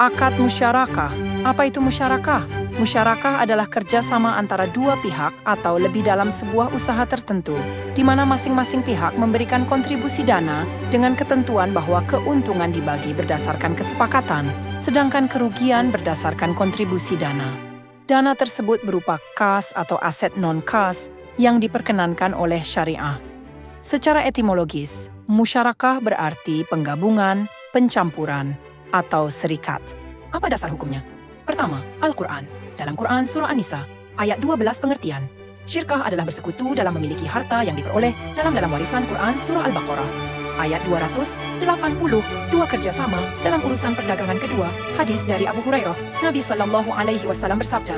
Akad musyarakah. Apa itu musyarakah? Musyarakah adalah kerjasama antara dua pihak atau lebih dalam sebuah usaha tertentu, di mana masing-masing pihak memberikan kontribusi dana dengan ketentuan bahwa keuntungan dibagi berdasarkan kesepakatan, sedangkan kerugian berdasarkan kontribusi dana. Dana tersebut berupa kas atau aset non-kas yang diperkenankan oleh syariah. Secara etimologis, musyarakah berarti penggabungan, pencampuran, atau serikat. Apa dasar hukumnya? Pertama, Al-Quran. Dalam Quran Surah An-Nisa, ayat 12 pengertian. Syirkah adalah bersekutu dalam memiliki harta yang diperoleh dalam warisan Quran Surah Al-Baqarah. Ayat 280, dua kerjasama dalam urusan perdagangan kedua. Hadis dari Abu Hurairah, Nabi SAW bersabda,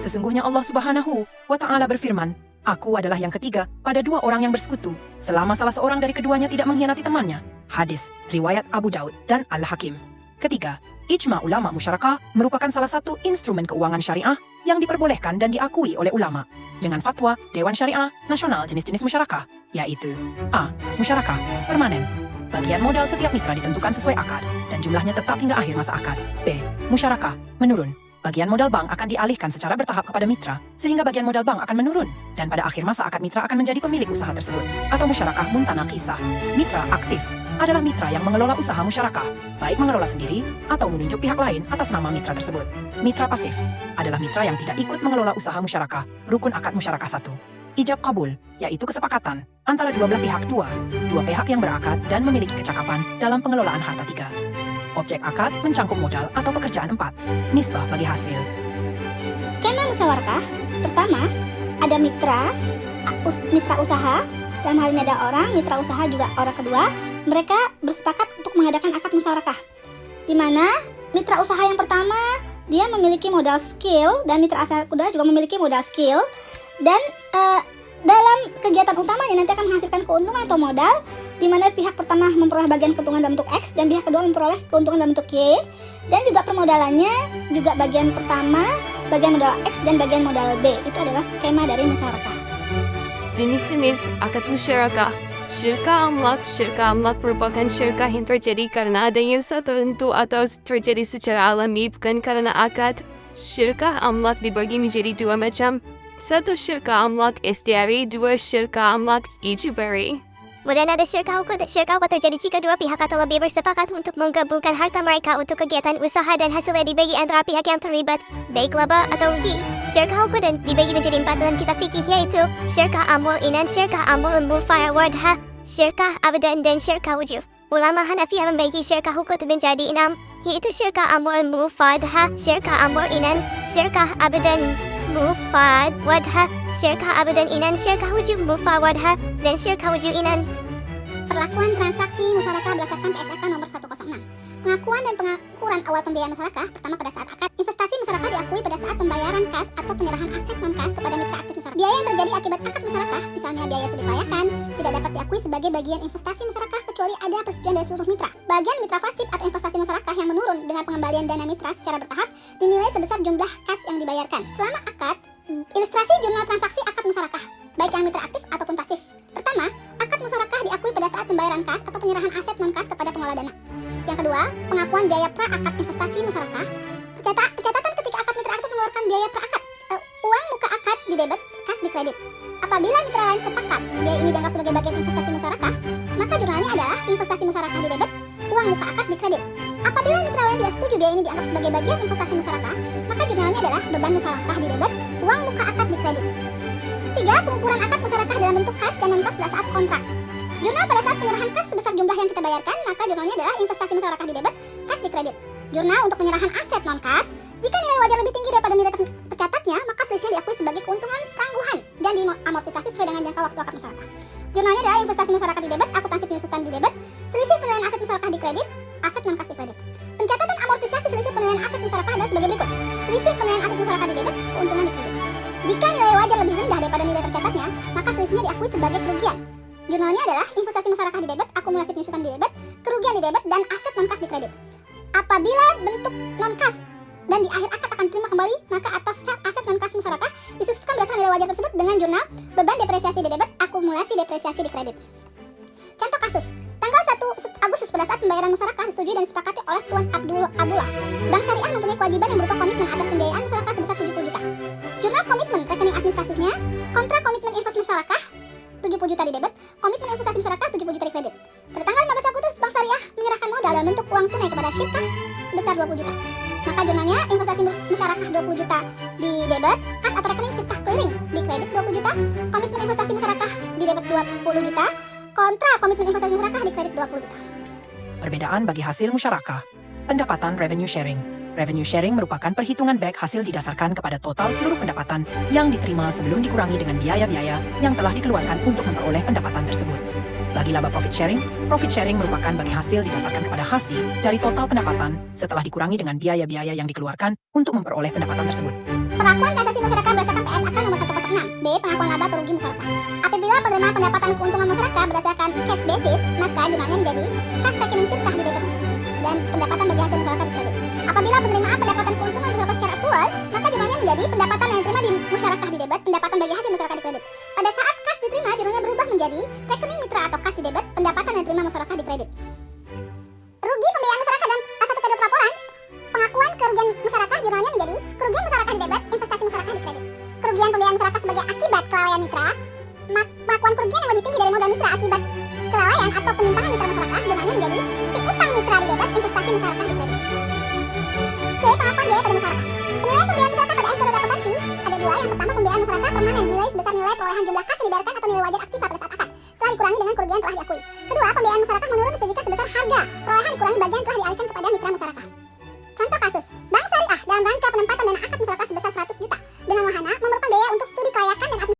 sesungguhnya Allah Subhanahu wa Ta'ala berfirman, Aku adalah yang ketiga pada dua orang yang bersekutu, selama salah seorang dari keduanya tidak mengkhianati temannya. Hadis, riwayat Abu Daud dan Al-Hakim. Ketiga, ijma ulama musyarakah merupakan salah satu instrumen keuangan syariah yang diperbolehkan dan diakui oleh ulama dengan fatwa Dewan Syariah Nasional jenis-jenis musyarakah, yaitu A. Musyarakah permanen. Bagian modal setiap mitra ditentukan sesuai akad dan jumlahnya tetap hingga akhir masa akad. B. Musyarakah menurun. Bagian modal bank akan dialihkan secara bertahap kepada mitra, sehingga bagian modal bank akan menurun, dan pada akhir masa akad mitra akan menjadi pemilik usaha tersebut. Atau musyarakah muntanaqisah. Mitra aktif adalah mitra yang mengelola usaha musyarakah, baik mengelola sendiri atau menunjuk pihak lain atas nama mitra tersebut. Mitra pasif adalah mitra yang tidak ikut mengelola usaha musyarakah, rukun akad musyarakah 1. Ijab kabul, yaitu kesepakatan antara dua belah pihak dua pihak yang berakad dan memiliki kecakapan dalam pengelolaan harta 3. Objek akad mencangkup modal atau pekerjaan 4. Nisbah bagi hasil. Skema musyawarah. Pertama, ada mitra usaha. Dalam hal ini ada orang, mitra usaha juga orang kedua. Mereka bersepakat untuk mengadakan akad musyarakah, di mana mitra usaha yang pertama dia memiliki modal skill dan mitra usaha kedua juga memiliki modal skill, dan dalam kegiatan utamanya nanti akan menghasilkan keuntungan atau modal, di mana pihak pertama memperoleh bagian keuntungan dalam bentuk X dan pihak kedua memperoleh keuntungan dalam bentuk Y, dan juga permodalannya juga bagian pertama, bagian modal X dan bagian modal B. Itu adalah skema dari musyarakah. Jenis-jenis akad musyarakah. Syirkah amlak merupakan syirkah yang terjadi karena adanya usaha tertentu atau terjadi secara alami bukan karena akad. Syirkah amlak dibagi menjadi dua macam. 1. Syirkah amlak istiari, 2. Syirkah amlak ijibari. Kemudian ada syirkah hukuk. Syirkah hukuk terjadi jika dua pihak atau lebih bersepakat untuk menggabungkan harta mereka untuk kegiatan usaha dan hasilnya dibagi antara pihak yang terlibat, baik laba atau rugi. Syirkah hukuk dan dibagi menjadi 4 dalam kitab fikih, yaitu syirkah amwal inan, syirkah amwal mufawadhah, syirkah abadan, dan syirkah wujub. Ulama Hanafiyah membagi syirkah hukuk menjadi 6, yaitu syirkah amwal mufadhah, syirkah amwal inan, syirkah abadan mufawadhah, syirkah abadan inan, syirkah wujub mufawadhah, dan syirkah wujub inan. Perlakuan transaksi musyarakah berdasarkan PSAK nomor 106. Pengakuan dan pengakuran awal pembiayaan musyarakah. Pertama, pada saat akad. Investasi musyarakah diakui pada saat pembayaran kas atau penyerahan aset non-kas kepada mitra aktif musyarakah. Biaya yang terjadi akibat akad musyarakah, misalnya biaya sudi kelayakan, tidak dapat diakui sebagai bagian investasi musyarakah kecuali ada persetujuan dari seluruh mitra. Bagian mitra pasif atau investasi musyarakah yang menurun dengan pengembalian dana mitra secara bertahap dinilai sebesar jumlah kas yang dibayarkan. Selama akad, ilustrasi jurnal transaksi akad musyarakah, baik yang mitra aktif ataupun pasif. Pertama, akad musyarakah diakui pada saat pembayaran kas atau penyerahan aset non-kas kepada pengelola dana. Yang kedua, pengakuan biaya pra-akad investasi musyarakah. Pencatatan ketika akad mitra aktif mengeluarkan biaya pra-akad. Uang muka akad di debit, kas di kredit. Apabila mitra lain sepakat biaya ini dianggap sebagai bagian investasi musyarakah, maka jurnalnya adalah investasi musyarakah di debit, uang muka akad di kredit. Apabila mitra lain tidak setuju biaya ini dianggap sebagai bagian investasi musyarakah, maka jurnalnya adalah beban musyarakah di debit, uang muka akad di kredit. Ketiga, pengukuran akad musyarakah dalam bentuk kas dan non-kas pada saat kontrak. Jurnal pada saat penyerahan kas sebesar jumlah yang kita bayarkan, maka jurnalnya adalah investasi musyarakah di debit, kas di kredit. Jurnal untuk penyerahan aset non-kas, jika nilai wajar lebih tinggi daripada nilai tercatatnya, maka selisihnya diakui sebagai keuntungan tangguhan dan diamortisasi sesuai dengan jangka waktu akad musyarakah. Jurnalnya adalah investasi musyarakah di debit, akuntansi penyusutan di debit, selisih penilaian aset musyarakah di kredit, aset non-kas di kredit. Pencatatan amortisasi selisih penilaian aset musyarakah adalah sebagai berikut. Selisih penilaian aset musyarakah di debit, keuntungan di kredit. Jika nilai wajar lebih rendah daripada nilai tercatatnya, maka selisihnya diakui sebagai kerugian. Jurnalnya adalah investasi musyarakah di debit, akumulasi penyusutan di debit, kerugian di debit, dan aset non-kas di kredit. Apabila bentuk non-kas dan di akhir akad akan diterima kembali, maka atas aset non-kas musyarakah disusutkan berdasarkan nilai wajar tersebut dengan jurnal beban depresiasi di debit, akumulasi depresiasi di kredit. Contoh kasus, tanggal 1 Agustus pada saat pembayaran musyarakah disetujui dan disepakati oleh Tuan Abdullah. Bank Syariah mempunyai kewajiban yang berupa komitmen atas pembiayaan musyarakah sebesar 70 juta. Jurnal komitmen rekening administrasinya, kontra komitmen investasi musyarakah 70 juta di debit, komitmen investasi musyarakah 70 juta di kredit. Pada tanggal 15 Agustus, Bank Syariah menyerahkan modal dalam bentuk uang tunai kepada Syirkah sebesar 20 juta. Maka jurnalnya investasi musyarakah 20 juta di debit, kas atau rekening Syirkah clearing di kredit 20 juta, komitmen investasi musyarakah di debit 20 juta, kontra komitmen investasi musyarakah di kredit 20 juta. Perbedaan bagi hasil musyarakah. Pendapatan revenue sharing. Revenue sharing merupakan perhitungan back hasil didasarkan kepada total seluruh pendapatan yang diterima sebelum dikurangi dengan biaya-biaya yang telah dikeluarkan untuk memperoleh pendapatan tersebut. Bagi laba profit sharing merupakan bagi hasil didasarkan kepada hasil dari total pendapatan setelah dikurangi dengan biaya-biaya yang dikeluarkan untuk memperoleh pendapatan tersebut. Pengakuan transaksi musyarakah berdasarkan PSAK nomor 106. B. Pengakuan laba atau rugi musyarakah. Apabila penerimaan pendapatan keuntungan musyarakah berdasarkan cash basis, maka jurnalnya menjadi kas rekening Syirkah di debit dan pendapatan bagi hasil musyarakah di kredit. Apabila penerimaan pendapatan keuntungan musyarakah secara aktual, maka jurnalnya menjadi pendapatan yang diterima di musyarakah di debit, pendapatan bagi hasil musyarakah di kredit. Pada saat kas diterima, jurnalnya berubah menjadi rekening mitra atau kas di debit, pendapatan yang diterima musyarakah di kredit. Rugi pembiayaan musyarakah dan A1 kado pelaporan. Pengakuan kerugian musyarakah jurnalnya menjadi kerugian musyarakah di debit, investasi musyarakah di kredit. Kerugian pembiayaan musyarakah sebagai akibat kelalaian mitra. Pengakuan kerugian yang lebih tinggi dari modal mitra akibat kelalaian atau penyimpangan mitra musyarakah jurnalnya menjadi piutang mitra di debit, investasi musyarakah di kredit. C. Pengakuan biaya pada musyarakah. Penilaian pembiayaan musyarakah pada pada akuntansi ada dua. Yang pertama, pembiayaan musyarakah permanen, nilai sebesar nilai perolehan jumlah kas yang dibayarkan atau nilai wajar aktiva pada saat akad setelah dikurangi dengan kerugian telah diakui. Kedua, pembiayaan musyarakah menurun jika sebesar harga perolehan dikurangi bagian telah dialihkan kepada